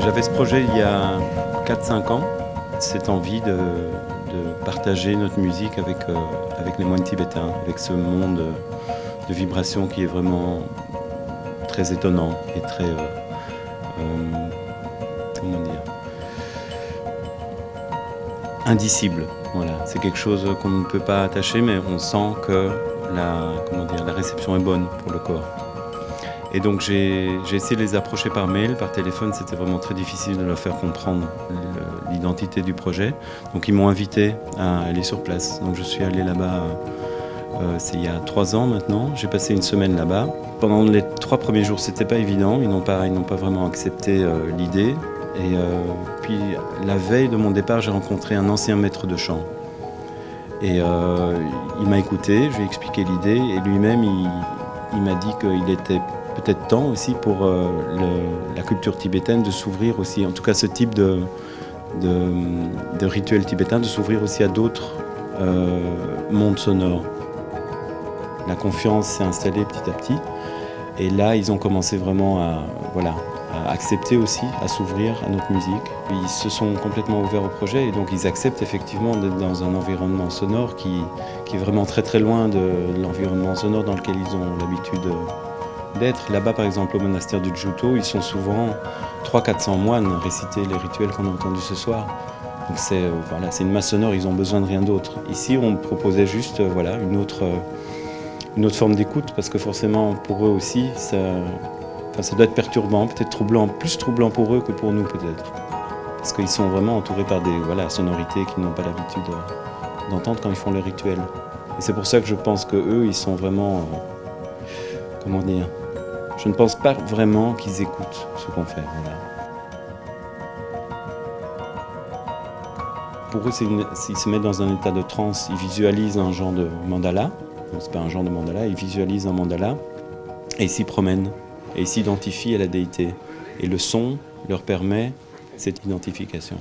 J'avais ce projet il y a 4-5 ans, cette envie de partager notre musique avec les moines tibétains, avec ce monde de vibrations qui est vraiment très étonnant et très, comment dire, indicible. Voilà. C'est quelque chose qu'on ne peut pas attacher, mais on sent que la réception est bonne pour le corps. Et donc j'ai essayé de les approcher par mail, par téléphone, c'était vraiment très difficile de leur faire comprendre l'identité du projet. Donc ils m'ont invité à aller sur place. Donc je suis allé là-bas, c'est il y a 3 ans maintenant, j'ai passé une semaine là-bas. Pendant les 3 premiers jours, c'était pas évident, ils n'ont pas vraiment accepté l'idée. Et puis la veille de mon départ, j'ai rencontré un ancien maître de chant. Et il m'a écouté, je lui ai expliqué l'idée, et lui-même il m'a dit qu'il était peut-être temps aussi pour la culture tibétaine de s'ouvrir aussi, en tout cas ce type de rituel tibétain, de s'ouvrir aussi à d'autres mondes sonores. La confiance s'est installée petit à petit, et là ils ont commencé vraiment à accepter aussi, à s'ouvrir à notre musique. Ils se sont complètement ouverts au projet, et donc ils acceptent effectivement d'être dans un environnement sonore qui est vraiment très très loin de l'environnement sonore dans lequel ils ont l'habitude d'être. Là-bas, par exemple, au monastère du Juto, ils sont souvent 300-400 moines réciter les rituels qu'on a entendus ce soir. Donc c'est une masse sonore, ils ont besoin de rien d'autre. Ici, on proposait juste une autre forme d'écoute, parce que forcément, pour eux aussi, ça doit être perturbant, peut-être troublant, plus troublant pour eux que pour nous peut-être. Parce qu'ils sont vraiment entourés par des sonorités qu'ils n'ont pas l'habitude d'entendre quand ils font les rituels. Et c'est pour ça que je pense qu'eux, ils sont vraiment... Je ne pense pas vraiment qu'ils écoutent ce qu'on fait. Voilà. Pour eux, ils se mettent dans un état de transe, ils visualisent un genre de mandala. Ce n'est pas un genre de mandala, ils visualisent un mandala et ils s'y promènent. Et ils s'identifient à la déité. Et le son leur permet cette identification.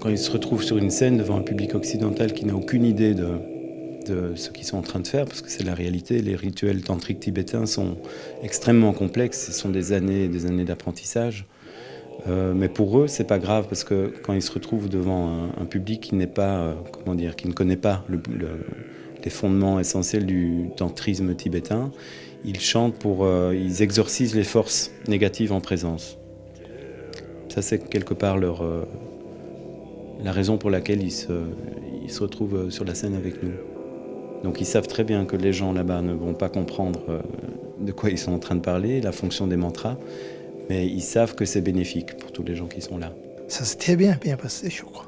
Quand ils se retrouvent sur une scène devant un public occidental qui n'a aucune idée de ce qu'ils sont en train de faire, parce que c'est la réalité, les rituels tantriques tibétains sont extrêmement complexes, ce sont des années et des années d'apprentissage. Mais pour eux, c'est pas grave, parce que quand ils se retrouvent devant un public qui n'est pas, qui ne connaît pas les fondements essentiels du tantrisme tibétain, ils chantent ils exorcisent les forces négatives en présence. Ça, c'est quelque part la raison pour laquelle ils se retrouvent sur la scène avec nous. Donc ils savent très bien que les gens là-bas ne vont pas comprendre de quoi ils sont en train de parler, la fonction des mantras, mais ils savent que c'est bénéfique pour tous les gens qui sont là. Ça s'est très bien passé, je crois.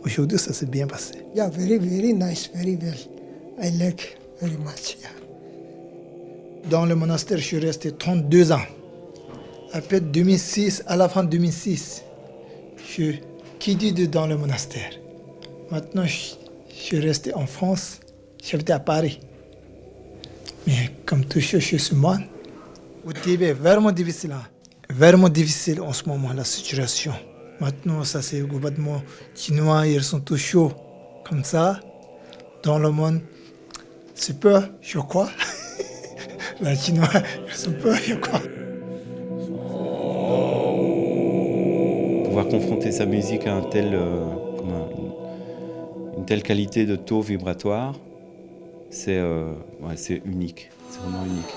Aujourd'hui, ça s'est bien passé. Yeah, very, very nice, very well. I like very much, yeah. Dans le monastère, je suis resté 32 ans. Après 2006, à la fin 2006, je suis quitté dans le monastère. Maintenant, je suis resté en France, j'habitais à Paris. Mais comme toujours, je suis moine. Au Tibet, vraiment difficile. Vraiment difficile en ce moment, la situation. Maintenant, ça c'est le gouvernement chinois, ils sont tous chauds. Comme ça, dans le monde, c'est peur, je crois. Les Chinois, ils sont peur, je crois. Pouvoir confronter sa musique à une telle qualité de taux vibratoire, c'est unique, c'est vraiment unique.